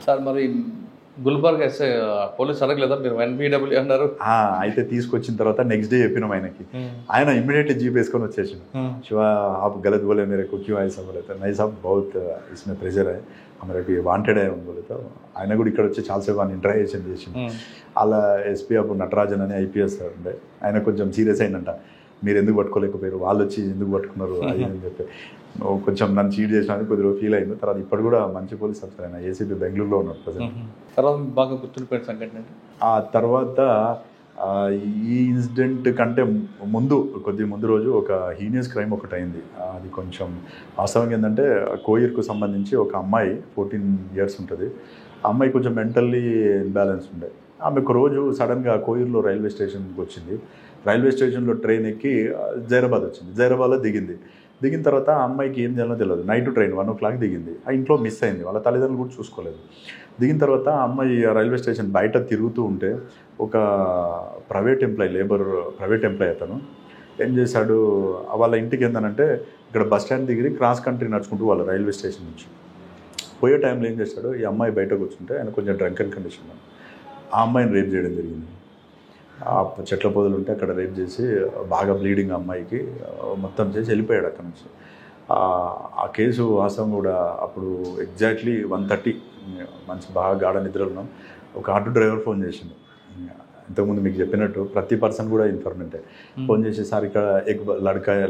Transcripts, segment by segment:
Sir మరి Gulbarg SI police అడగలేదా మీరు ఎన్బిడబ్ల్యూ అన్నారు? అయితే తీసుకొచ్చిన తర్వాత నెక్స్ట్ డే చెప్పినాం ఆయనకి. ఆయన ఇమ్మీడియట్లీ జీప్ వేసుకొని వచ్చేసాడు. शिवा आप गलत बोले मेरे को क्यों ऐसा बोले तो नहीं साहब बहुत इसमें प्रेशर है हमारे को वांटेड है बोले तो ఆయన కూడా ఇక్కడ వచ్చి చాలాసేపు ఆయన ఇంటరాక్షన్ చేసింది. అలా ఎస్పీ అప్పుడు నటరాజన్ అని ఐపీఎస్ ఉండే ఆయన కొంచెం సీరియస్ అయిందంట. మీరు ఎందుకు పట్టుకోలేకపోయారు, వాళ్ళు వచ్చి ఎందుకు పట్టుకున్నారు అది అని చెప్పి కొంచెం నన్ను చీట్ చేసినా కొద్దిగా ఫీల్ అయింది. తర్వాత ఇప్పుడు కూడా మంచి పోలీస్ ఆఫీసర్ ఆయన ఏసీపీ బెంగళూరులో ఉన్నారు ప్రజెంట్. తర్వాత బాగా గుర్తుండిపోయిన సంఘటన అంటే ఆ తర్వాత ఈ ఇన్సిడెంట్ కంటే కొద్ది ముందు రోజు ఒక హీనియస్ క్రైమ్ ఒకటి అయింది. అది కొంచెం వాస్తవంగా ఏంటంటే కోయిర్కు సంబంధించి ఒక అమ్మాయి 14 years ఉంటుంది. ఆ అమ్మాయి కొంచెం మెంటల్లీ ఇన్బ్యాలెన్స్ ఉండే. ఆమె ఒక రోజు సడన్గా కోయిర్లో రైల్వే స్టేషన్కి వచ్చింది. రైల్వే స్టేషన్లో ట్రైన్ ఎక్కి జైరాబాద్ వచ్చింది. జైరాబాద్లో దిగిన తర్వాత ఆ అమ్మాయికి ఏం చేయాలో తెలియదు. నైట్ ట్రైన్ 1 o'clock దిగింది. ఆ ఇంట్లో మిస్ అయింది. వాళ్ళ తల్లిదండ్రులు కూడా చూసుకోలేదు. దిగిన తర్వాత ఆ అమ్మాయి రైల్వే స్టేషన్ బయట తిరుగుతూ ఉంటే ఒక ప్రైవేట్ ఎంప్లాయ్ అతను ఏం చేశాడు, వాళ్ళ ఇంటికి ఏందనంటే ఇక్కడ బస్ స్టాండ్ దిగి క్రాస్ కంట్రీ నడుచుకుంటూ వాళ్ళ రైల్వే స్టేషన్ నుంచి పోయే టైంలో ఏం చేశాడు, ఈ అమ్మాయి బయట కూర్చుంటే ఆయన కొంచెం డ్రంకన్ కండిషన్ ఆ అమ్మాయిని రేప్ చేయడం జరిగింది. ఆ చెట్ల పొదలు ఉంటే అక్కడ రేప్ చేసి బాగా బ్లీడింగ్ అమ్మాయికి మొత్తం చేసి వెళ్ళిపోయాడు అక్కడ నుంచి. ఆ కేసు వాస్తవం కూడా అప్పుడు ఎగ్జాక్ట్లీ 1:30 మంచి బాగా గాఢ నిద్రలో ఉన్నాం. ఒక ఆటో డ్రైవర్ ఫోన్ చేసిండు. ఇంతకుముందు మీకు చెప్పినట్టు ప్రతి పర్సన్ కూడా ఇన్ఫర్మేంటే. ఫోన్ చేసి సార్ ఇక్కడ ఎక్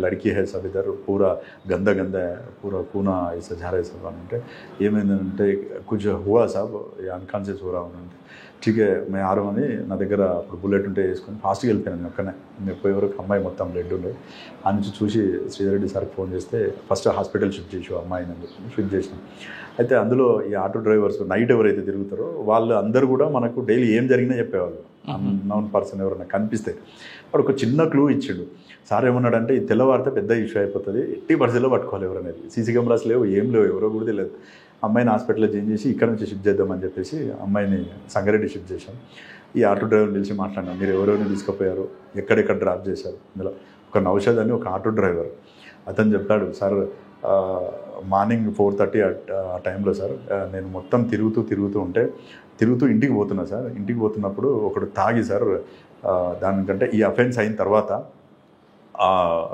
లड़की है सब इधर पूरा गंदा है पूरा खूना ऐसा जा रहा है सब అంటే ఏమైందంటే कुछ हुआ साहब अनकॉन्शियस हो रहा हूँ అంటే ठीक है मैं आ रहा हूँ అని నా దగ్గర అప్పుడు బుల్లెట్ ఉంటే వేసుకొని ఫాస్ట్గా వెళ్ళిపోయాను. ఒక్కనే పోయే వరకు అమ్మాయి మొత్తం బ్లడ్ ఉండే. ఆ నుంచి చూసి శ్రీధర్ రెడ్డి సార్కి ఫోన్ చేస్తే ఫస్ట్ హాస్పిటల్ షిఫ్ట్ చేసి అమ్మాయిని అని చెప్పి షిఫ్ట్ చేసినాం. అయితే అందులో ఈ ఆటో డ్రైవర్స్ నైట్ ఎవరైతే తిరుగుతారో వాళ్ళు అందరూ కూడా మనకు డైలీ ఏం జరిగినా చెప్పేవాళ్ళు. అన్నోన్ పర్సన్ ఎవరైనా కనిపిస్తే వాడు ఒక చిన్న క్లూ ఇచ్చిండు. సార్ ఏమన్నాడంటే ఈ తెల్లవారితే పెద్ద ఇష్యూ అయిపోతుంది, 80% పట్టుకోవాలి ఎవరనేది. సీసీ కెమెరాస్ లేవు, ఏం లేవు, ఎవరో కూడా తెలియదు. అమ్మాయిని హాస్పిటల్లో చేంజ్ చేసి ఇక్కడ నుంచి షిఫ్ట్ చేద్దామని చెప్పేసి అమ్మాయిని సంగారెడ్డి షిఫ్ట్ చేశాం. ఈ ఆటో డ్రైవర్ని పిలిచి మాట్లాడినాం, మీరు ఎవరెవరిని తీసుకుపోయారు, ఎక్కడెక్కడ డ్రాప్ చేశారు. ఇందులో ఒక నౌషద్ అని ఒక ఆటో డ్రైవర్ అతను చెప్పాడు, సార్ మార్నింగ్ 4:30 ఆ టైంలో సార్ నేను మొత్తం తిరుగుతూ ఇంటికి పోతున్నా సార్. ఇంటికి పోతున్నప్పుడు ఒకడు తాగి సార్ దానికంటే ఈ అఫెన్స్ అయిన తర్వాత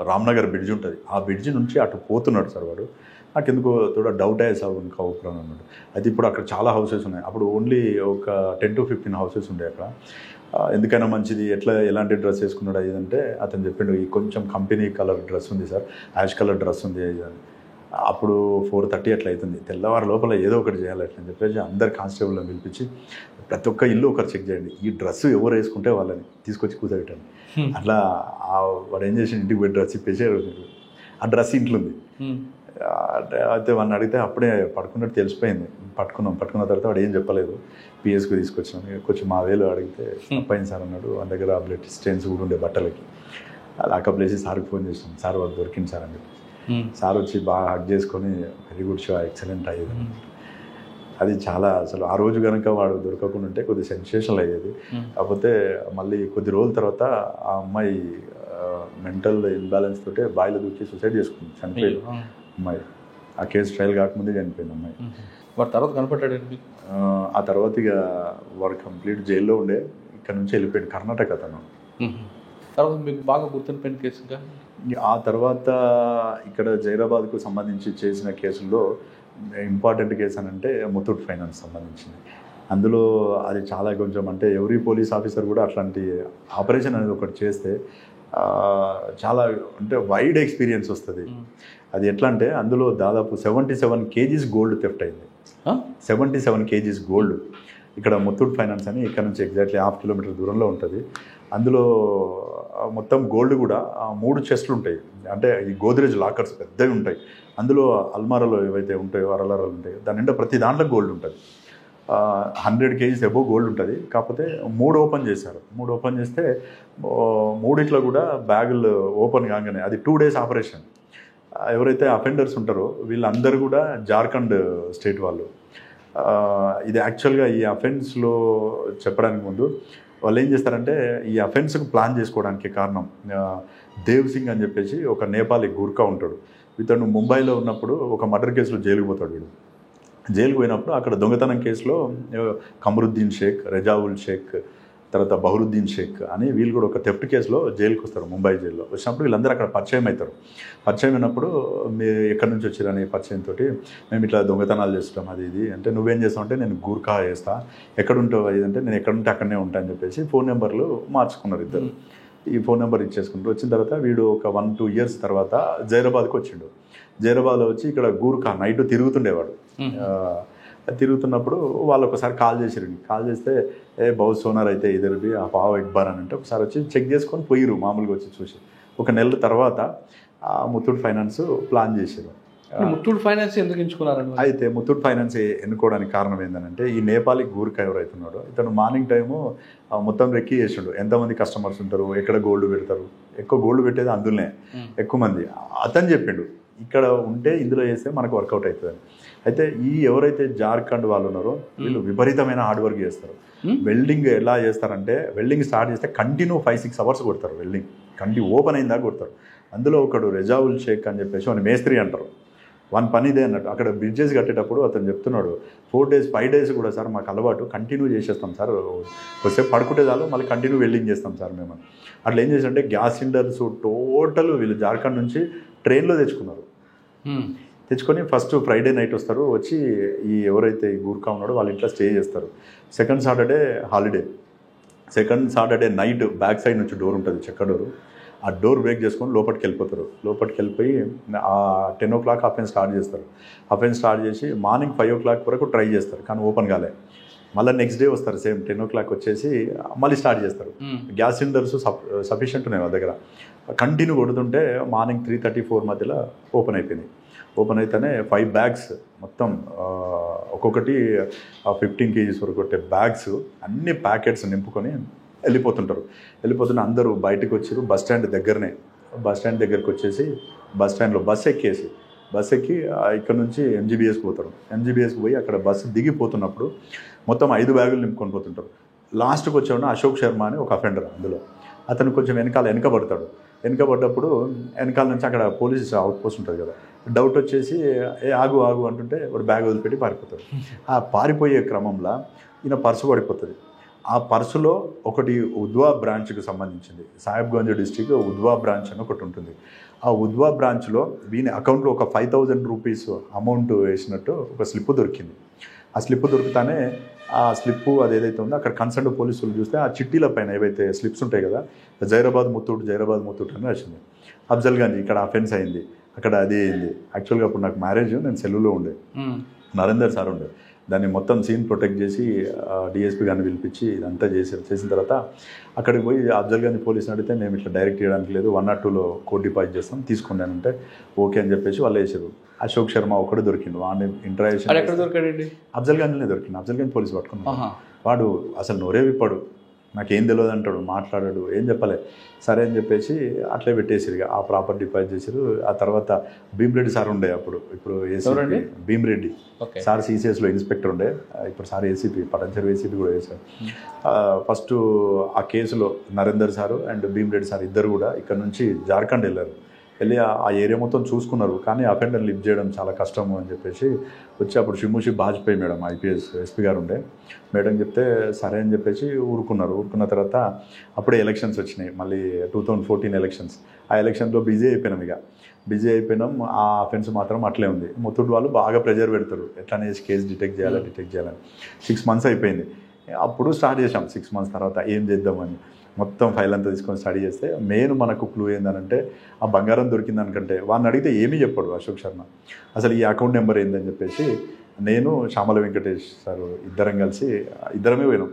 రామ్నగర్ బ్రిడ్జ్ ఉంటుంది, ఆ బ్రిడ్జ్ నుంచి అటు పోతున్నాడు సార్ వాడు. నాకు ఎందుకో తోడ డౌట్ అయ్యే సార్ ఇంకా ఊపిరాను అన్నాడు. అయితే ఇప్పుడు అక్కడ చాలా హౌసెస్ ఉన్నాయి. అప్పుడు ఓన్లీ ఒక 10 to 15 హౌసెస్ ఉండే అక్కడ. ఎందుకైనా మంచిది ఎలాంటి డ్రెస్ వేసుకున్నాడు అయ్యిందంటే అతను చెప్పిండు, ఈ కొంచెం కంపెనీ కలర్ డ్రెస్ ఉంది సార్, యాష్ కలర్ డ్రెస్ ఉంది అని. అప్పుడు 4:30 అట్లా అవుతుంది. తెల్లవారు లోపల ఏదో ఒకటి చేయాలి అట్లా అని చెప్పేసి అందరు కానిస్టేబుల్ని పిలిపించి ప్రతి ఒక్క ఇల్లు ఒకరు చెక్ చేయండి, ఈ డ్రెస్ ఎవరు వేసుకుంటే వాళ్ళని తీసుకొచ్చి కూర్చోబెట్టండి. అట్లా వాడు ఏం చేసి ఇంటికి పోయి డ్రెస్ ఇప్పేసి ఆ డ్రెస్ ఇంట్లో ఉంది. అయితే వాడిని అడిగితే అప్పుడే పడుకున్నట్టు తెలిసిపోయింది. పట్టుకున్న తర్వాత వాడు ఏం చెప్పలేదు. పిఎస్కి తీసుకొచ్చినాం. కొంచెం మా వేలు అడిగితే తప్పైంది సార్ అన్నాడు. వాళ్ళ దగ్గర బ్లడ్ స్టెయిన్స్ కూడా ఉండే బట్టలకి. లాకప్ వేసి సార్కి ఫోన్ చేసినాం, సార్ వాడు దొరికింది సార్ అని చెప్పి. సార్ వచ్చి బాగా హక్ చేసుకొని వెరీ గుడ్ షో, ఎక్సలెంట్ అయ్యేది. అది చాలా అసలు ఆ రోజు కనుక వాడు దొరకకుండా ఉంటే కొద్దిగా సెన్సేషనల్ అయ్యేది. కాకపోతే మళ్ళీ కొద్ది రోజుల తర్వాత ఆ అమ్మాయి మెంటల్ ఇన్బ్యాలెన్స్ తోటే బాయిలో దూకి సూసైడ్ చేసుకుంది, చనిపోయింది అమ్మాయి. ఆ కేసు ట్రయల్ కాకముందే చనిపోయింది అమ్మాయి. వాడు తర్వాత కనపడ్డాడు. ఆ తర్వాత ఇక వాడు కంప్లీట్ జైల్లో ఉండే, ఇక్కడ నుంచి వెళ్ళిపోయాడు కర్ణాటక అతను. తర్వాత మీకు బాగా గుర్తుండిపోయిన కేసుగా ఆ తర్వాత ఇక్కడ జైరాబాద్కు సంబంధించి చేసిన కేసుల్లో ఇంపార్టెంట్ కేసు అని అంటే ముత్తూట్ ఫైనాన్స్ సంబంధించింది. అందులో అది చాలా కొంచెం అంటే ఎవరీ పోలీస్ ఆఫీసర్ కూడా అట్లాంటి ఆపరేషన్ అనేది ఒకటి చేస్తే చాలా అంటే వైడ్ ఎక్స్పీరియన్స్ వస్తుంది. అది ఎట్లా అంటే అందులో దాదాపు 77 kgs గోల్డ్ థెఫ్ట్ అయింది. 77 kgs గోల్డ్. ఇక్కడ ముత్తూట్ ఫైనాన్స్ అని ఇక్కడ నుంచి ఎగ్జాక్ట్లీ 1/2 kilometer దూరంలో ఉంటుంది. అందులో మొత్తం గోల్డ్ కూడా 3 చెస్ట్లు ఉంటాయి. అంటే ఈ గోద్రేజ్ లాకర్స్ పెద్దవి ఉంటాయి. అందులో అల్మారాలో ఏవైతే ఉంటాయో అరలరాలు ఉంటాయో దాని నిండా ప్రతి దాంట్లో గోల్డ్ ఉంటుంది. 100 kgs అబోవ్ గోల్డ్ ఉంటుంది. కాకపోతే 3 ఓపెన్ చేశారు. 3 ఓపెన్ చేస్తే 3 కూడా బ్యాగులు ఓపెన్ కాగానే అది 2 days ఆపరేషన్. ఎవరైతే అఫెండర్స్ ఉంటారో వీళ్ళందరూ కూడా జార్ఖండ్ స్టేట్ వాళ్ళు. ఇది యాక్చువల్గా ఈ అఫెన్స్లో చెప్పడానికి ముందు వాళ్ళు ఏం చేస్తారంటే ఈ అఫెన్స్కు ప్లాన్ చేసుకోవడానికి కారణం దేవ్ సింగ్ అని చెప్పేసి ఒక నేపాలీ గూర్ఖా ఉంటాడు. ఇతను ముంబైలో ఉన్నప్పుడు ఒక మర్డర్ కేసులో జైలుకు పోతాడు వీడు. జైలుకు పోయినప్పుడు అక్కడ దొంగతనం కేసులో కమరుద్దీన్ షేక్, రెజావుల్ షేక్, తర్వాత బహరుద్దీన్ షేక్ అని వీళ్ళు కూడా ఒక థెఫ్ట్ కేసులో జైలుకి వస్తారు, ముంబై జైల్లో. వచ్చినప్పుడు వీళ్ళందరూ అక్కడ పరిచయం అవుతారు. పరిచయం అయినప్పుడు మీరు ఎక్కడి నుంచి వచ్చారని పరిచయంతో మేము ఇట్లా దొంగతనాలు చేస్తాం అది ఇది అంటే, నువ్వేం చేస్తావు అంటే నేను గూర్ఖా చేస్తా, ఎక్కడ ఉంటావు అది అంటే నేను ఎక్కడుంటే అక్కడనే ఉంటా అని చెప్పేసి ఫోన్ నెంబర్లు మార్చుకున్నారు ఇద్దరు. ఈ ఫోన్ నెంబర్ ఇచ్చేసుకుంటారు. వచ్చిన తర్వాత వీడు ఒక 1-2 ఇయర్స్ తర్వాత జైరాబాద్కి వచ్చిండు. జైరాబాద్లో వచ్చి ఇక్కడ గూర్ఖా నైట్ తిరుగుతుండేవాడు. తిరుగుతున్నప్పుడు వాళ్ళు ఒకసారి కాల్ చేసారు. కాల్ చేస్తే బహుత్ సోనార్ అయితే ఇద్దరివి ఆ పావు ఎక్బార్ అని అంటే ఒకసారి వచ్చి చెక్ చేసుకొని పోయిరు, మామూలుగా వచ్చి చూసి. ఒక నెల తర్వాత ముత్తూట్ ఫైనాన్స్ ప్లాన్ చేశారు. ముత్తూట్ ఫైనాన్స్ ఎందుకు ఎంచుకున్నారండి? అయితే ముత్తూట్ ఫైనాన్స్ ఎన్నుకోవడానికి కారణం ఏంటంటే, ఈ నేపాలీ గూర్ఖా ఎవరైతున్నాడో ఇతను మార్నింగ్ టైము మొత్తం రెక్కి చేసిండు. ఎంతమంది కస్టమర్స్ ఉంటారు, ఎక్కడ గోల్డ్ పెడతారు, ఎక్కువ గోల్డ్ పెట్టేది అందులోనే ఎక్కువ మంది. అతను చెప్పిండు ఇక్కడ ఉంటే ఇందులో చేస్తే మనకు వర్కౌట్ అవుతుంది. అయితే ఈ ఎవరైతే జార్ఖండ్ వాళ్ళు ఉన్నారో వీళ్ళు విపరీతమైన హార్డ్ వర్క్ చేస్తారు. వెల్డింగ్ ఎలా చేస్తారంటే, వెల్డింగ్ స్టార్ట్ చేస్తే కంటిన్యూ 5-6 అవర్స్ కొడతారు. వెల్డింగ్ ఓపెన్ అయిందా కొడతారు. అందులో ఒకడు రెజావుల్ షేక్ అని చెప్పేసి వాడిని మేస్త్రి అంటారు. వన్ పని ఇదే అన్నట్టు. అక్కడ బ్రిడ్జెస్ కట్టేటప్పుడు అతను చెప్తున్నాడు 4 days 5 days కూడా సార్ మాకు అలవాటు, కంటిన్యూ చేసేస్తాం సార్, కొద్దిసేపు పడుకుంటే చాలు మళ్ళీ కంటిన్యూ వెల్డింగ్ చేస్తాం సార్ మేము. అట్లా ఏం చేశారంటే గ్యాస్ సిలిండర్స్ టోటల్ వీళ్ళు జార్ఖండ్ నుంచి ట్రైన్లో తెచ్చుకున్నారు. తెచ్చుకొని ఫస్ట్ ఫ్రైడే నైట్ వస్తారు. వచ్చి ఈ ఎవరైతే ఈ గూర్ఖా ఉన్నాడో వాళ్ళ ఇంట్లో స్టే చేస్తారు. Second Saturday holiday. Second Saturday night back side నుంచి డోర్ ఉంటుంది, చెక్క డోరు. ఆ డోర్ బ్రేక్ చేసుకొని లోపలికి వెళ్ళిపోతారు. లోపలికి వెళ్ళిపోయి 10 o'clock ఆఫెన్ స్టార్ట్ చేస్తారు. ఆఫెన్ స్టార్ట్ చేసి మార్నింగ్ 5 o'clock వరకు ట్రై చేస్తారు, కానీ ఓపెన్ కాలే. మళ్ళీ నెక్స్ట్ డే వస్తారు, సేమ్ 10 o'clock వచ్చేసి మళ్ళీ స్టార్ట్ చేస్తారు. గ్యాస్ సిలిండర్స్ సఫిషియెంట్ ఉన్నాయి వాళ్ళ దగ్గర. కంటిన్యూ కొడుతుంటే మార్నింగ్ 3:30-4 మధ్యలో ఓపెన్ అయిపోయింది. ఓపెన్ అయితేనే 5 bags మొత్తం ఒక్కొక్కటి 15 kgs వరకు కొట్టే బ్యాగ్స్ అన్ని ప్యాకెట్స్ నింపుకొని వెళ్ళిపోతుంటారు. అందరూ బయటకు వచ్చారు. బస్ స్టాండ్ దగ్గరికి వచ్చేసి బస్ స్టాండ్లో బస్ ఎక్కి ఇక్కడ నుంచి MGBSకి పోతారు. MGBSకి పోయి అక్కడ బస్సు దిగిపోతున్నప్పుడు మొత్తం 5 బ్యాగులు నింపుకొని పోతుంటారు. లాస్ట్కి వచ్చేవాడు అశోక్ శర్మ అని ఒక అఫెండర్. అందులో అతను కొంచెం వెనకబడతాడు. వెనకబడ్డప్పుడు వెనకాల నుంచి అక్కడ పోలీస్ అవుట్ పోస్ట్ ఉంటుంది కదా, డౌట్ వచ్చేసి ఆగు అంటుంటే వాడు బ్యాగ్ వదిలిపెట్టి పారిపోతాడు. ఆ పారిపోయే క్రమంలో ఈయన పర్సు పడిపోతుంది. ఆ పర్సులో ఒకటి ఉద్వా బ్రాంచ్కి సంబంధించింది, సాహెబ్గంజ్ డిస్టిక్ ఉద్వా బ్రాంచ్ అని ఒకటి ఉంటుంది. ఆ ఉద్వా బ్రాంచ్లో వీని అకౌంట్లో ఒక 5,000 రూపీస్ అమౌంట్ వేసినట్టు ఒక స్లిప్ దొరికింది. ఆ స్లిప్ దొరుకుతానే ఆ స్లిప్పు అది ఏదైతే ఉందో అక్కడ కన్సర్న్ పోలీసులు చూస్తే ఆ చిట్టీల పైన ఏవైతే స్లిప్స్ ఉంటాయి కదా, జైరాబాద్ ముత్తూట్ అని వచ్చింది. అఫ్జల్గంజ్ ఇక్కడ అఫెన్స్ అయింది, అక్కడ అది అయింది. యాక్చువల్గా అప్పుడు నాకు మ్యారేజ్, నేను సెల్లులో ఉండే, నరేందర్ సార్ ఉండే. దాన్ని మొత్తం సీన్ ప్రొటెక్ట్ చేసి డిఎస్పీ గారిని పిలిపించి ఇదంతా చేసిన తర్వాత అక్కడికి పోయి అఫ్జల్గంజ్ పోలీసుని అడిగితే మేము ఇట్లా డైరెక్ట్ చేయడానికి లేదు, 1 or 2లో కోడ్ డిపాజిట్ చేస్తాం తీసుకున్నానంటే ఓకే అని చెప్పేసి వాళ్ళు వేసారు. అశోక్ శర్మ ఒకటి దొరికిండు. వాడిని ఇంటరాక్షన్ అఫ్జల్గంజ్లోనే దొరికింది. అఫ్జల్గంజ్ పోలీసు పట్టుకున్నాడు. వాడు అసలు నోరే విప్పాడు, నాకేం తెలియదు అంటాడు, మాట్లాడాడు, ఏం చెప్పలే. సరే అని చెప్పేసి అట్లే పెట్టేసారు. ఆ ప్రాపర్ డిపాజిట్ చేశారు. ఆ తర్వాత భీమ్రెడ్డి సార్ ఉండే అప్పుడు, ఇప్పుడు ఏసీపీ భీమ్రెడ్డి సార్ CCSలో ఇన్స్పెక్టర్ ఉండే, ఇప్పుడు సార్ ఏసీపీ పటంచెరు ఏసీపీ కూడా వేశారు. ఫస్ట్ ఆ కేసులో Narender sir and Bhim Reddy sir ఇద్దరు కూడా ఇక్కడ నుంచి జార్ఖండ్ వెళ్ళి ఆ ఏరియా మొత్తం చూసుకున్నారు. కానీ అఫెండర్ లిఫ్ట్ చేయడం చాలా కష్టము అని చెప్పేసి వచ్చి అప్పుడు షిమ్ముషి బాజ్పేయి మేడం IPS SP గారు ఉండే, మేడం చెప్తే సరే అని చెప్పేసి ఊరుకున్న తర్వాత అప్పుడే ఎలక్షన్స్ వచ్చినాయి, మళ్ళీ 2014 ఎలక్షన్స్. ఆ ఎలక్షన్లో బిజీ అయిపోయినాం. ఆ అఫెన్స్ మాత్రం అట్లే ఉంది. ముత్తూట్ వాళ్ళు బాగా ప్రెజర్ పెడతారు, ఎట్లానే కేసు డిటెక్ట్ చేయాలని. 6 months అయిపోయింది. అప్పుడు స్టార్ట్ చేసాం. 6 months తర్వాత ఏం చేద్దామని మొత్తం ఫైల్ అంతా తీసుకొని స్టడీ చేస్తే మెయిన్ మనకు క్లూ ఏందనంటే, ఆ బంగారం దొరికిందనుకంటే వాడిని అడిగితే ఏమీ చెప్పాడు అశోక్ శర్మ. అసలు ఈ అకౌంట్ నెంబర్ ఏందని చెప్పేసి నేను శ్యామల వెంకటేష్ సార్ ఇద్దరమే పోయినాం.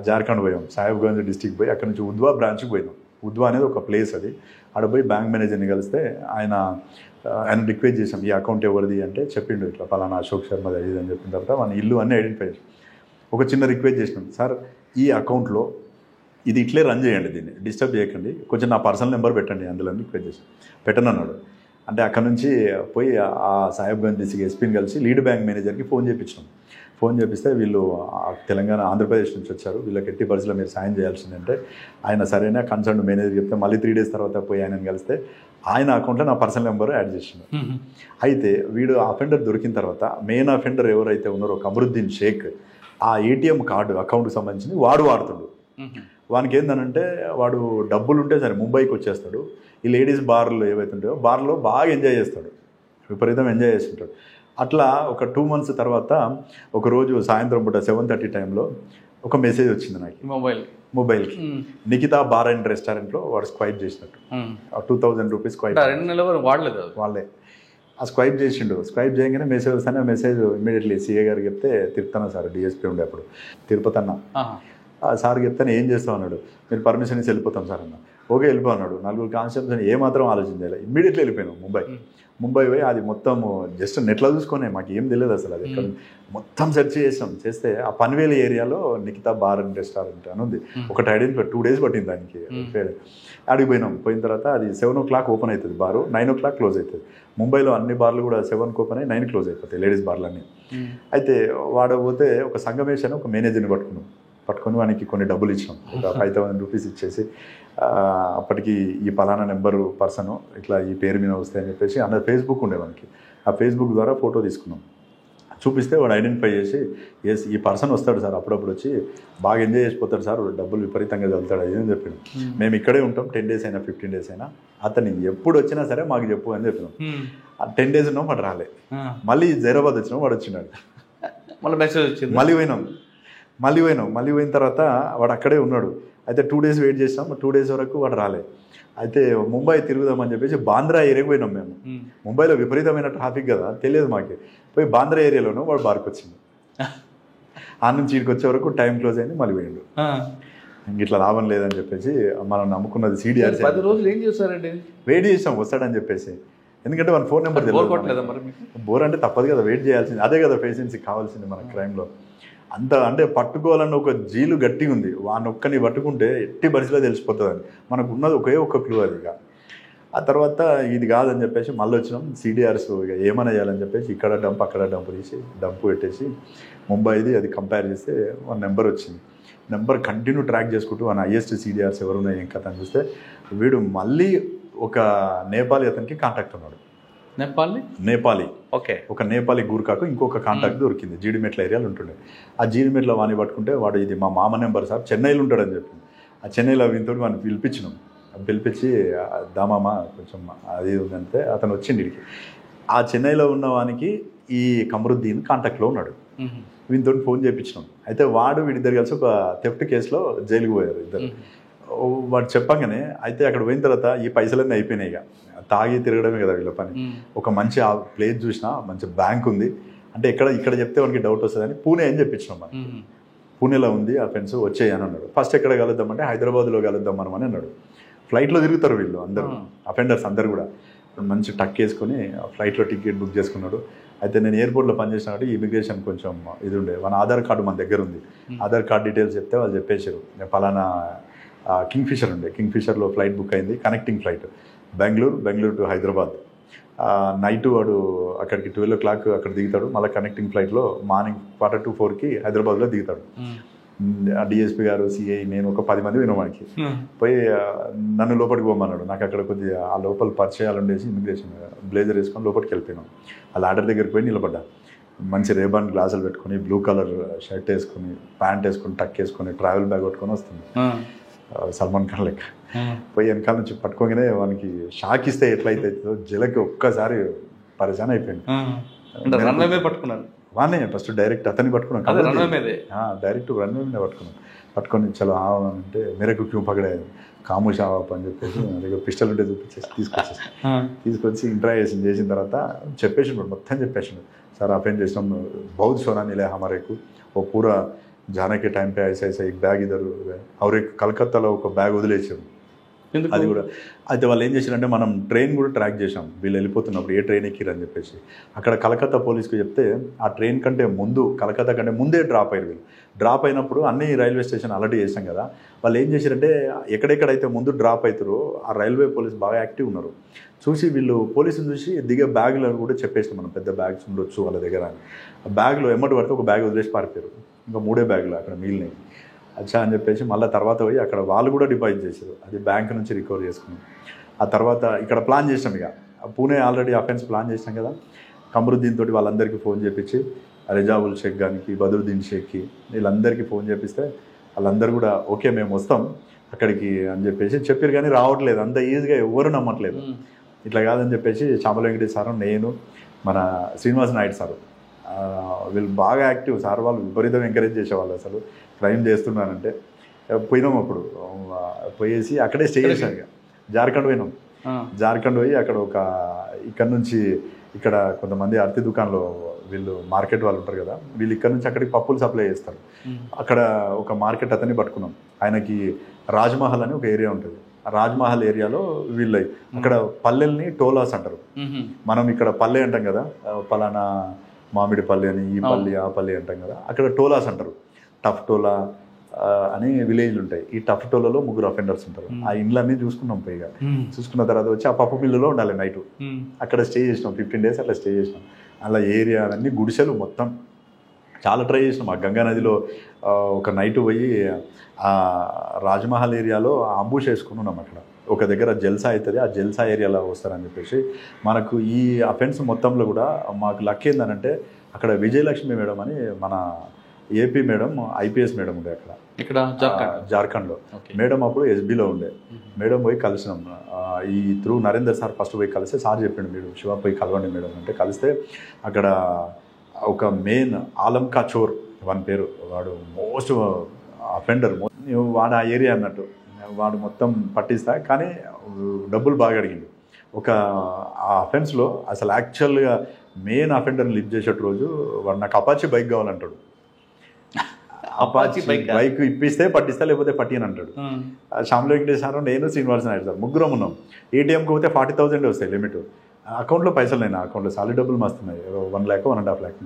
జార్ఖండ్ పోయాం, సాహెబ్గంజ్ డిస్టిక్ పోయి అక్కడ నుంచి ఉద్వా బ్రాంచ్కి పోయినాం. ఉద్వా అనేది ఒక ప్లేస్ అది. ఆడ పోయి బ్యాంక్ మేనేజర్ని కలిస్తే ఆయన రిక్వెస్ట్ చేసాం, ఈ అకౌంట్ ఎవరిది అంటే చెప్పిండు, ఇట్లా పలానా అశోక్ శర్మ అది అని చెప్పిన తర్వాత మన ఇల్లు అన్నీ ఐడెంటిఫై చేసాం. ఒక చిన్న రిక్వెస్ట్ చేసినాం, సార్ ఈ అకౌంట్లో ఇది ఇట్లే రన్ చేయండి, దీన్ని డిస్టర్బ్ చేయకండి, కొంచెం నా పర్సనల్ నెంబర్ పెట్టండి అందులో రిక్వెస్ట్ చేసి పెట్టనన్నాడు. అంటే అక్కడ నుంచి పోయి ఆ సాహెబ్గంజ్ డిస్ట్రిక్ట్ ఎస్పీని కలిసి లీడ్ బ్యాంక్ మేనేజర్కి ఫోన్ చేయించినాం. ఫోన్ చేపిస్తే వీళ్ళు తెలంగాణ ఆంధ్రప్రదేశ్ నుంచి వచ్చారు, వీళ్ళకి ఎట్టి పరిస్థితుల్లో మీరు సాయం చేయాల్సిందంటే ఆయన సరైన కన్సర్న్ మేనేజర్ చెప్తే మళ్ళీ 3 days తర్వాత పోయి ఆయనను కలిస్తే ఆయన అకౌంట్లో నా పర్సనల్ నెంబర్ యాడ్ చేసిండు. అయితే వీడు అఫెండర్ దొరికిన తర్వాత మెయిన్ అఫెండర్ ఎవరైతే ఉన్నారో కమరుద్దీన్ షేక్ ఆ ఏటీఎం కార్డు అకౌంట్కి సంబంధించింది వాడు వాడుతుండు. వానికి ఏంటంటే వాడు డబ్బులు ఉంటే సరే ముంబైకి వచ్చేస్తాడు, ఈ లేడీస్ బార్లు ఏవైతే ఉంటాయో బార్లో బాగా ఎంజాయ్ చేస్తాడు, విపరీతం ఎంజాయ్ చేస్తుంటాడు. అట్లా ఒక 2 months తర్వాత ఒకరోజు సాయంత్రం పూట 7:30 టైంలో ఒక మెసేజ్ వచ్చింది నాకు మొబైల్కి, నిఖితా బార్ అండ్ రెస్టారెంట్లో వాడు స్క్వైప్ చేసినట్టు 2000 రూపీస్ స్క్వైప్ వాళ్ళే ఆ స్క్వైప్ చేసిండు. స్క్వైప్ చేయగానే మెసేజ్ వస్తానే మెసేజ్ ఇమీడియట్లీ సీఏ గారికి చెప్తే తిరుపతన్న సార్ డిఎస్పీ ఉండే అప్పుడు తిరుపతి అన్న సార్ చెప్తాను ఏం చేస్తాం అన్నాడు. మీరు పర్మిషన్ ఇచ్చి వెళ్ళిపోతాం సార్ అన్న. ఓకే వెళ్ళిపో అన్నాడు. 4 కానిస్టేబుల్స్ అని ఏమాత్రం ఆలోచించాలి, ఇమ్మీడియట్లీ వెళ్ళిపోయాను ముంబై పోయి అది మొత్తం జస్ట్ నెట్లో చూసుకొని మాకు ఏం తెలియదు అసలు అది ఎక్కడ మొత్తం సెర్చ్ చేసాం. చేస్తే ఆ పన్వేల్ ఏరియాలో నిఖితా బార్ అండ్ రెస్టారెంట్ అని ఉంది. ఒకటి ఐడెంటిఫై 2 days పట్టింది దానికి. అడిగి పోయిన తర్వాత అది 7 o'clock ఓపెన్ అవుతుంది బారు, 9 o'clock క్లోజ్ అవుతుంది. ముంబైలో అన్ని బార్లు కూడా 7కి ఓపెన్ అయ్యి 9 క్లోజ్ అయిపోతాయి లేడీస్ బార్లన్నీ. అయితే వాడపోతే ఒక సంగమేష్ అని ఒక మేనేజర్ని పట్టుకొని వానికి కొన్ని డబ్బులు ఇచ్చినాం, ఒక 5,000 రూపీస్ ఇచ్చేసి అప్పటికి ఈ పలానా నెంబరు పర్సను ఇట్లా ఈ పేరు మీద వస్తాయని చెప్పేసి అన్న ఫేస్బుక్ ఉండే మనకి, ఆ ఫేస్బుక్ ద్వారా ఫోటో తీసుకున్నాం. చూపిస్తే వాడు ఐడెంటిఫై చేసి ఎస్ ఈ పర్సన్ వస్తాడు సార్, అప్పుడప్పుడు వచ్చి బాగా ఎంజాయ్ చేసిపోతాడు సార్, డబ్బులు విపరీతంగా చదువుతాడు అది అని చెప్పాడు. మేము ఇక్కడే ఉంటాం 10 days అయినా 15 days అయినా, అతను ఎప్పుడు వచ్చినా సరే మాకు చెప్పు అని చెప్పినాం. 10 days ఉన్నాం వాడు రాలే. మళ్ళీ హైదరాబాద్ వచ్చినాం వాడు వచ్చినాడు. మళ్ళీ మెసేజ్ వచ్చింది, మళ్ళీ పోయిన తర్వాత వాడు అక్కడే ఉన్నాడు. అయితే 2 days వెయిట్ చేసాం, 2 days వరకు వాడు రాలే. అయితే ముంబై తిరుగుదామని చెప్పేసి బాంద్రా ఏరియాకి పోయినాం మేము. ముంబైలో విపరీతమైన ట్రాఫిక్ కదా, తెలియదు మాకు. పోయి బాంద్రా ఏరియాలోనూ వాడు బార్కి వచ్చింది. ఆ నుంచి ఇక్కడికి వచ్చే వరకు టైం క్లోజ్ అయింది, మళ్ళీ పోయిండు. ఇంక ఇట్లా లాభం లేదని చెప్పేసి మనం నమ్ముకున్నది CDR 10 రోజులు ఏం చేస్తారండి, వెయిట్ చేసాం వస్తాడని చెప్పేసి. ఎందుకంటే మన ఫోన్ నెంబర్ తెలియదు. బోర్ అంటే తప్పదు కదా, వెయిట్ చేయాల్సింది. అదే కదా పేషెన్సీ కావాల్సింది మన క్రైమ్లో. అంత అంటే పట్టుకోవాలన్న ఒక జీలు గట్టిగా ఉంది. వానొక్కని పట్టుకుంటే ఎట్టి పరిస్థితిలో తెలిసిపోతుందని మనకు ఉన్నది ఒక్క క్లూ అది. ఇక ఆ తర్వాత ఇది కాదని చెప్పేసి మళ్ళీ వచ్చినాం. CDRs ఇక ఏమైనా చేయాలని చెప్పేసి ఇక్కడ డంప్ అక్కడ డంప్ తీసి డంప్ పెట్టేసి ముంబైది అది కంపేర్ చేస్తే వన్ నెంబర్ వచ్చింది. నెంబర్ కంటిన్యూ ట్రాక్ చేసుకుంటూ మన హైయెస్ట్ CDRs ఎవరున్నాయి ఏం కథ అని చూస్తే వీడు మళ్ళీ ఒక నేపాలీ అతనికి కాంటాక్ట్ ఉన్నాడు. నేపాలీ ఓకే, ఒక నేపాలీ గూర్ఖాకు ఇంకొక కాంటాక్ట్ దొరికింది. జీడిమెట్ల ఏరియాలో ఉంటుండే. ఆ జీడిమెట్ల వాణి పట్టుకుంటే వాడు ఇది మా మామ నెంబర్ సార్, చెన్నైలో ఉంటాడని చెప్పింది. ఆ చెన్నైలో వీనితో వాడిని పిలిపించి దామామ కొంచెం అది ఉందంటే అతను వచ్చింది ఇడికి. ఆ చెన్నైలో ఉన్న వానికి ఈ కమరుద్దీన్ కాంటాక్ట్లో ఉన్నాడు. వీనితో ఫోన్ చేయించినాం. అయితే వాడు వీడిద్దరు కలిసి ఒక థెఫ్ట్ కేసులో జైలుకు పోయారు ఇద్దరు. వాడు చెప్పగానే అయితే అక్కడ పోయిన తర్వాత ఈ పైసలన్నీ అయిపోయినాయి. ఇక తాగి తిరగడమే కదా వీళ్ళ పని. ఒక మంచి ఆ ప్లేస్ చూసినా మంచి బ్యాంక్ ఉంది అంటే ఇక్కడ చెప్తే వానికి డౌట్ వస్తుందని పూణే అని చెప్పించినాం. మనం పూణేలో ఉంది ఆ ఫ్రెండ్స్ వచ్చేయని అన్నాడు. ఫస్ట్ ఎక్కడ కలుద్దామంటే హైదరాబాద్లో కలుద్దాం మనం అని అన్నాడు. ఫ్లైట్లో తిరుగుతారు వీళ్ళు అందరూ, అఫెండర్స్ అందరు కూడా. మంచి టక్ వేసుకొని ఫ్లైట్లో టికెట్ బుక్ చేసుకున్నాడు. అయితే నేను ఎయిర్పోర్ట్లో పనిచేసిన కాబట్టి ఇమిగ్రేషన్ కొంచెం ఇది ఉండే, మన ఆధార్ కార్డు మన దగ్గర ఉంది. ఆధార్ కార్డు డీటెయిల్స్ చెప్తే వాళ్ళు చెప్పేశారు పలానా కింగ్ఫిషర్ ఉండే, కింగ్ఫిషర్లో ఫ్లైట్ బుక్ అయింది, connecting flight Bengaluru to Hyderabad. Night వాడు అక్కడికి 12 o'clock అక్కడ దిగుతాడు. మళ్ళీ కనెక్టింగ్ ఫ్లైట్లో మార్నింగ్ 4:45 హైదరాబాద్లో దిగుతాడు. డిఎస్పీ గారు, సిఐ, నేను ఒక 10 మంది వినవానికి పోయి నన్ను లోపలికి పోమన్నాడు. నాకు అక్కడ కొద్దిగా ఆ లోపల పరిచయాలు ఉండేసి ఇమిగ్రేషన్ బ్లేజర్ వేసుకొని లోపలికి వెళ్ళిపోయినాం. ఆ లాడర్ దగ్గరికి పోయి నిలబడ్డా. మంచి రేబాన్ గ్లాసులు పెట్టుకొని, బ్లూ కలర్ షర్ట్ వేసుకొని, ప్యాంట్ వేసుకొని, టక్ వేసుకొని, ట్రావెల్ బ్యాగ్ పట్టుకొని వస్తుంది సల్మాన్ ఖాన్ లెక్క. పోయి వెనకాల నుంచి పట్టుకోగానే వానికి షాక్ ఇస్తే ఎట్లయితే జలకి ఒక్కసారి పరిశాన్ అయిపోయింది. వానే ఫస్ట్ డైరెక్ట్ అతన్ని పట్టుకున్నాం, డైరెక్ట్ రన్వే మీద పట్టుకొని చలో అంటే మేరకు క్యూ పగడే కాముష్ ఆవాప్ అని చెప్పేసి దగ్గర పిస్టల్ ఉంటే చూపించేసి తీసుకొచ్చి ఇంట్రాగేషన్ చేసిన తర్వాత చెప్పేసిండు, మొత్తం చెప్పేసిండు. సార్ అఫెండ్ చేసినాం, బౌద్ధ సోనా మిలే హమారే को वो पूरा जाने के टाइम पे ऐसा एक बैग इधर और एक కలకత్తాలో ఒక బ్యాగ్ వదిలేసారు. అది కూడా అయితే వాళ్ళు ఏం చేశారంటే మనం ట్రైన్ కూడా ట్రాక్ చేసాం. వీళ్ళు వెళ్ళిపోతున్నప్పుడు ఏ ట్రైన్ ఎక్కిరని చెప్పేసి అక్కడ కలకత్తా పోలీస్కి చెప్తే ఆ ట్రైన్ కంటే ముందు, కలకత్తా కంటే ముందే డ్రాప్ అయ్యారు వీళ్ళు. డ్రాప్ అయినప్పుడు అన్ని రైల్వే స్టేషన్ అలర్ట్ చేసాం కదా, వాళ్ళు ఏం చేశారంటే ఎక్కడెక్కడైతే ముందు డ్రాప్ అవుతారో ఆ రైల్వే పోలీస్ బాగా యాక్టివ్ ఉన్నారు. చూసి వీళ్ళు పోలీసులు చూసి దిగే బ్యాగులు కూడా చెప్పేసినాం మనం, పెద్ద బ్యాగ్స్ ఉండొచ్చు వాళ్ళ దగ్గర అని. ఆ బ్యాగ్లో ఎమ్మటి పడితే ఒక బ్యాగ్ వదిలేసి పారిపోయారు, ఇంకా 3 బ్యాగులు అక్కడ మిగిలినాయి. అచ్చా అని చెప్పేసి మళ్ళీ తర్వాత పోయి అక్కడ వాళ్ళు కూడా డిపాజిట్ చేశారు, అది బ్యాంక్ నుంచి రికవర్ చేసుకున్నాం. ఆ తర్వాత ఇక్కడ ప్లాన్ చేసినాం, ఇక పూణే ఆల్రెడీ అఫెన్స్ ప్లాన్ చేసినాం కదా, కమరుద్దీన్ తోటి వాళ్ళందరికీ ఫోన్ చేపించి, రెజావుల్ షేక్ గానికి, బదరుద్దీన్ షేక్కి, వీళ్ళందరికీ ఫోన్ చేపిస్తే వాళ్ళందరూ కూడా ఓకే మేము వస్తాం అక్కడికి అని చెప్పేసి చెప్పారు. కానీ రావట్లేదు, అంత ఈజీగా ఎవరు నమ్మట్లేదు. ఇట్లా కాదని చెప్పేసి చామల వెంకటేష్ సారు, నేను, మన శ్రీనివాస్ నాయుడు సారు, వీళ్ళు బాగా యాక్టివ్ సార్. వాళ్ళు విపరీతం ఎంకరేజ్ చేసేవాళ్ళు, అసలు క్రైమ్ చేస్తున్నానంటే. పోయినాం అప్పుడు, పోయేసి అక్కడే స్టే చేశాను. ఇక జార్ఖండ్ పోయినాం. జార్ఖండ్ పోయి అక్కడ ఇక్కడ నుంచి ఇక్కడ కొంతమంది అరటి దుకాణంలో వీళ్ళు మార్కెట్ వాళ్ళు ఉంటారు కదా, వీళ్ళు ఇక్కడ నుంచి అక్కడికి పప్పులు సప్లై చేస్తారు. అక్కడ ఒక మార్కెట్ అతన్ని పట్టుకున్నాం. ఆయనకి రాజ్మహల్ అని ఒక ఏరియా ఉంటుంది. ఆ రాజ్మహల్ ఏరియాలో వీళ్ళు అక్కడ పల్లెల్ని టోలాస్ అంటారు. మనం ఇక్కడ పల్లె అంటాం కదా, పలానా మామిడి పల్లె అని, ఈ పల్లి ఆ పల్లె అంటాం కదా, అక్కడ టోలాస్ అంటారు. టఫ్ టోలా అని విలేజ్లు ఉంటాయి. ఈ టఫ్ టోలలో 3 అఫెండర్స్ ఉంటారు. ఆ ఇండ్లన్నీ చూసుకున్నాం. పైగా చూసుకున్న తర్వాత వచ్చి ఆ పప్పు మిల్లులో ఉండాలి నైట్. అక్కడ స్టే చేసినాం, 15 days అట్లా స్టే చేసినాం. అలా ఏరియా అన్నీ గుడిసెలు మొత్తం చాలా ట్రై చేసినాం. ఆ గంగా నదిలో ఒక నైట్ పోయి ఆ రాజ్మహల్ ఏరియాలో అంబుష్ వేసుకుని ఉన్నాం. అక్కడ ఒక దగ్గర జల్సా అవుతుంది, ఆ జల్సా ఏరియాలో వస్తారని చెప్పేసి. మనకు ఈ అఫెన్స్ మొత్తంలో కూడా మాకు లక్ ఏందనంటే, అక్కడ విజయలక్ష్మి మేడం అని మన ఏపీ మేడం, ఐపీఎస్ మేడం ఉండే అక్కడ, ఇక్కడ జార్ఖండ్లో. మేడం అప్పుడు ఎస్బీలో ఉండే. మేడం పోయి కలిసినాం. ఈ త్రూ నరేందర్ సార్ ఫస్ట్ పోయి కలిస్తే సార్ చెప్పిండు, మీరు శివ పోయి కలవండి మేడం అంటే. కలిస్తే అక్కడ ఒక మెయిన్ ఆలం కాచోర్ వాని పేరు, వాడు మోస్ట్ అఫెండర్, వాడు ఆ ఏరియా అన్నట్టు. వాడు మొత్తం పట్టిస్తా, కానీ డబ్బులు బాగా అడిగింది. ఆ అఫెన్స్లో అసలు యాక్చువల్గా మెయిన్ అఫెండర్ని లిఫ్ట్ చేసేట రోజు వాడు నాకు అపాచీ బైక్ కావాలంటాడు. అపాచీ బైక్ ఇప్పిస్తే పట్టిస్తా, లేకపోతే పట్టిని అంటాడు. శ్యామల వెంకటేష్ సార్, నేను, శ్రీనివాస్ నాయుడు సార్, ముగ్గురం ఉన్నాం. ఏటీఎంకి పోతే 40,000 వస్తాయి లిమిట్. అకౌంట్లో పైసలు లేని, అకౌంట్లో సాలిడ్ డబ్బులు మస్తున్నాయి, 1 lakh 1.5 lakh.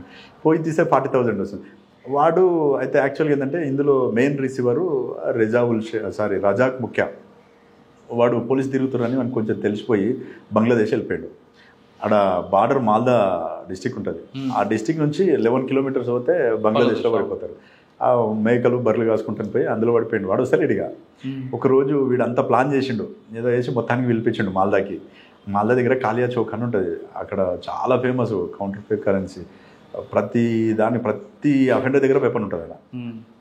పోయి తీస్తే 40,000 వస్తుంది. వాడు అయితే యాక్చువల్గా ఏంటంటే ఇందులో మెయిన్ రిసీవరు రజాక్ ముఖ్య. వాడు పోలీసు తిరుగుతున్నారని మనకు కొంచెం తెలిసిపోయి బంగ్లాదేశ్ వెళ్ళిపోయాడు. ఆడ బార్డర్ మాల్దా డిస్టిక్ ఉంటుంది. ఆ డిస్టిక్ నుంచి 11 kilometers పోతే బంగ్లాదేశ్లో పడిపోతారు. ఆ మేకలు బర్రెలు కాసుకుంటాను పోయి అందులో పడిపోయిండు. వాడు వస్తారు ఇడిగా. ఒకరోజు వీడు అంతా ప్లాన్ చేసిండు, ఏదో వేసి మొత్తానికి పిలిపించిండు మాల్దాకి. మాల్దా దగ్గర కాలియా చౌక్ అని ఉంటుంది. అక్కడ చాలా ఫేమస్ కౌంటర్ ఫేక్ కరెన్సీ. ప్రతి అఫెండర్ దగ్గర వెపన్ ఉంటుంది అలా.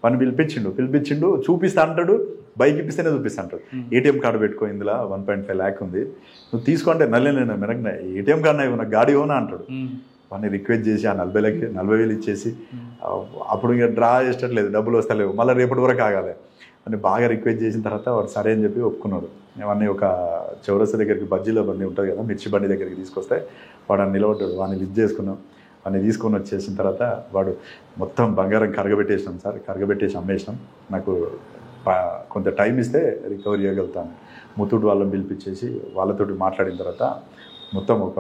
పని పిలిపించిండు, చూపిస్తా అంటాడు, బైక్ ఇప్పిస్తేనే చూపిస్తా అంటాడు. ఏటీఎం కార్డు పెట్టుకో, ఇందులో 1.5 lakh ఉంది, నువ్వు తీసుకుంటే నల్లేను మెరగన ఏటీఎం కార్డు నాకు గాడి ఓనా అంటాడు. వాడిని రిక్వెస్ట్ చేసి ఆ 40,000 ఇచ్చేసి, అప్పుడు ఇంకా డ్రా చేసేటట్లేదు, డబ్బులు వస్తలేవు, మళ్ళీ రేపటి వరకు ఆగాలి అని బాగా రిక్వెస్ట్ చేసిన తర్వాత వాడు సరే అని చెప్పి ఒప్పుకున్నాడు. అవన్నీ ఒక చౌరస్తా దగ్గరికి, బజ్జీలో బండి ఉంటుంది కదా, మిర్చి బండి దగ్గరికి తీసుకొస్తే వాడు అని నిలబడ్డాడు. వాడిని లిఫ్ట్ చేసుకున్నాం. వాడిని తీసుకొని వచ్చేసిన తర్వాత వాడు మొత్తం బంగారం కరగబెట్టేసినాం సార్, కరగబెట్టేసి అమ్మేసినాం. నాకు కొంత టైం ఇస్తే రికవరీ చేయగలుగుతాను. ముత్తూట్ వాళ్ళని పిలిపించేసి వాళ్ళతోటి మాట్లాడిన తర్వాత మొత్తం ఒక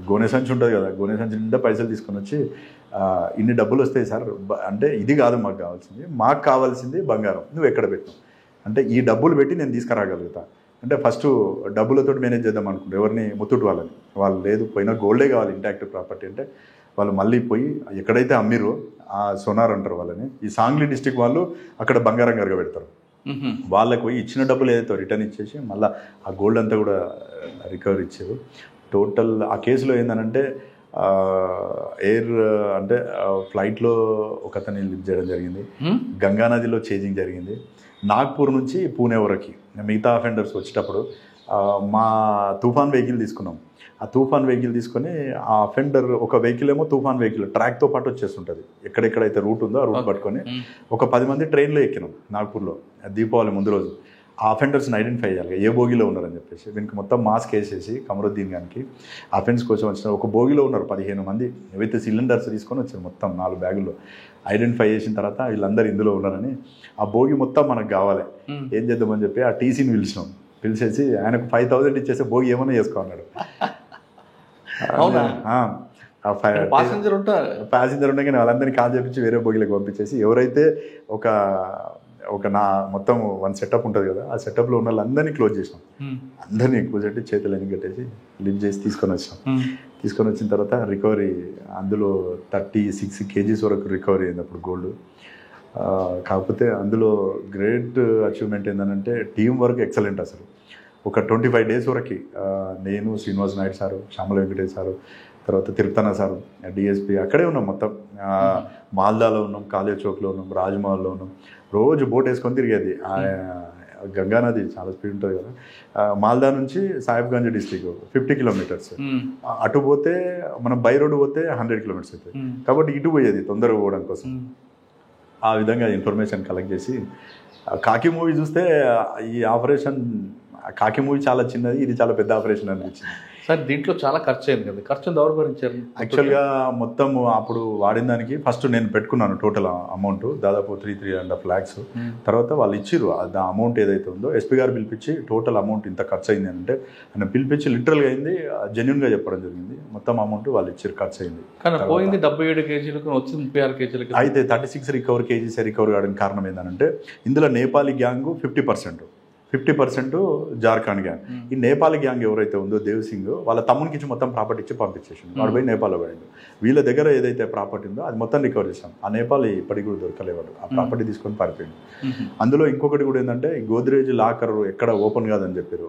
గోనె సంచి ఉంటుంది కదా, గోనె సంచి నిండా పైసలు తీసుకొని వచ్చి, ఇన్ని డబ్బులు వస్తాయి సార్ అంటే, ఇది కాదు మాకు కావాల్సింది బంగారం, నువ్వు ఎక్కడ పెట్టినావు అంటే, ఈ డబ్బులు పెట్టి నేను తీసుకురాగలుగుతా అంటే. ఫస్ట్ డబ్బులతో మేనేజ్ చేద్దాం అనుకుంటే ఎవరిని, ముత్తూట్ వాళ్ళని. వాళ్ళు లేదు, పోయినా గోల్డే కావాలి, ఇంటాక్ట్ ప్రాపర్టీ అంటే. వాళ్ళు మళ్ళీ పోయి ఎక్కడైతే అమ్మిరో ఆ సోనార్ అంటారు వాళ్ళని, ఈ సాంగ్లీ డిస్టిక్ వాళ్ళు అక్కడ బంగారం కరగబెడతారు. వాళ్ళకి పోయి ఇచ్చిన డబ్బులు ఏదైతే రిటర్న్ ఇచ్చేసి మళ్ళీ ఆ గోల్డ్ అంతా కూడా రికవరీ ఇచ్చారు. టోటల్ ఆ కేసులో ఏంటంటే, ఫ్లైట్లో ఒక అతన్ని లిఫ్ట్ చేయడం జరిగింది, గంగానదిలో చేజింగ్ జరిగింది, నాగ్పూర్ నుంచి పూణే వరకు. మిగతా అఫెండర్స్ వచ్చేటప్పుడు మా తుఫాన్ వెహికల్ తీసుకున్నాం. ఆ తుఫాన్ వెహికల్ తీసుకొని ఆ అఫెండర్, ఒక వెహికల్ ఏమో తుఫాన్ వెహికల్ ట్రాక్తో పాటు వచ్చేస్తుంటుంది, ఎక్కడెక్కడైతే రూట్ ఉందో ఆ రూట్ పట్టుకొని ఒక 10 మంది ట్రైన్లో ఎక్కినాం నాగ్పూర్లో దీపావళి ముందు రోజు. ఆ అఫెండర్స్ని ఐడెంటిఫై చేయాలి, ఏ బోగిలో ఉన్నారని చెప్పేసి. దీనికి మొత్తం మాస్క్ వేసేసి కమరుద్దీన్ గారికి అఫెన్స్ కోసం వచ్చిన ఒక బోగిలో ఉన్నారు 15 మంది విత్ సిలిండర్స్ తీసుకొని వచ్చారు, మొత్తం 4 బ్యాగుల్లో. ఐడెంటిఫై చేసిన తర్వాత వీళ్ళందరూ ఇందులో ఉన్నారని, ఆ బోగి మొత్తం మనకు కావాలి, ఏం చేద్దామని చెప్పి ఆ టీసీని పిలిచేసి ఆయనకు 5,000 ఇచ్చేస్తే బోగి ఏమన్నా చేసుకోమన్నాడు. ప్యాసింజర్ ఉండగానే వాళ్ళందరినీ కాల్ చేపించి వేరే బోగిలకు పంపించేసి, ఎవరైతే ఒక నా మొత్తం వన్ సెటప్ ఉంటుంది కదా, ఆ సెటప్లో ఉన్న వాళ్ళందరినీ క్లోజ్ చేసినాం. అందరినీ కూర్చోబెట్టి చేతులన్నీ కట్టేసి లిఫ్ట్ చేసి తీసుకొని వచ్చినాం. తీసుకొని వచ్చిన తర్వాత రికవరీ అందులో 36 kgs వరకు రికవరీ అయింది అప్పుడు గోల్డ్. కాకపోతే అందులో గ్రేట్ అచీవ్మెంట్ ఏంటంటే టీం వర్క్ ఎక్సలెంట్. అసలు ఒక 25 days వరకు నేను, శ్రీనివాస్ నాయుడు సారు, శ్యామల వెంకటేష్ సారు, తర్వాత తిరుపతన సారు, డిఎస్పీ అక్కడే ఉన్నాం. మొత్తం మాల్దాలో ఉన్నాం, కాలేజ్ చౌక్లో ఉన్నాం, రాజ్మహల్లో ఉన్నాం. రోజు బోట్ వేసుకొని తిరిగేది. గంగానది చాలా స్పీడ్ ఉంటుంది కదా. మాల్దా నుంచి సాహిబ్గంజ్ డిస్టిక్ 50 kilometers. అటు పోతే మనం బై రోడ్డు పోతే 100 kilometers అవుతుంది. కాబట్టి ఇటు పోయేది తొందరగా పోవడం కోసం. ఆ విధంగా ఇన్ఫర్మేషన్ కలెక్ట్ చేసి కాకి మూవీ చూస్తే ఈ ఆపరేషన్, కాకి మూవీ చాలా చిన్నది, ఇది చాలా పెద్ద ఆపరేషన్ అనిపించింది. సార్ దీంట్లో చాలా ఖర్చు అయింది కదా, ఖర్చును ఎవరు భరించారు? యాక్చువల్గా మొత్తం అప్పుడు వాడిన దానికి ఫస్ట్ నేను పెట్టుకున్నాను టోటల్ అమౌంట్ దాదాపు 3.5 lakhs. తర్వాత వాళ్ళు ఇచ్చిర్రు ఆ అమౌంట్ ఏదైతే ఉందో, ఎస్పీ గారు పిలిపించి టోటల్ అమౌంట్ ఇంత ఖర్చు అయింది అంటే ఆయన పిలిపించి లిటరల్గా అయింది, జెన్యున్గా చెప్పడం జరిగింది. మొత్తం అమౌంట్ వాళ్ళు ఇచ్చారు, ఖర్చు అయింది. కానీ పోయింది 77 kgs, వచ్చింది 36 kgs. అయితే 36 kgs రికవర్ కావడానికి కారణం ఏంటంటే ఇందులో నేపాలీ గ్యాంగ్ 50% జార్ఖండ్ గ్యాంగ్. ఈ నేపాలీ గ్యాంగ్ ఎవరైతే ఉందో దేవ్ సింగ్, వాళ్ళ తమ్మునికి ఇచ్చి మొత్తం ప్రాపర్టీ ఇచ్చి పంపించేసిండు. వాడు పోయి నేపాల్లో పోయిండు. వీళ్ళ దగ్గర ఏదైతే ప్రాపర్టీ ఉందో అది మొత్తం రికవర్ చేసాం. ఆ నేపాల్ ఇప్పటికి కూడా దొరకలేవాడు, ఆ ప్రాపర్టీ తీసుకొని పారిపోయిండు. అందులో ఇంకొకటి కూడా ఏంటంటే గోద్రేజ్ లాకర్ ఎక్కడ ఓపెన్ కాదని చెప్పారు.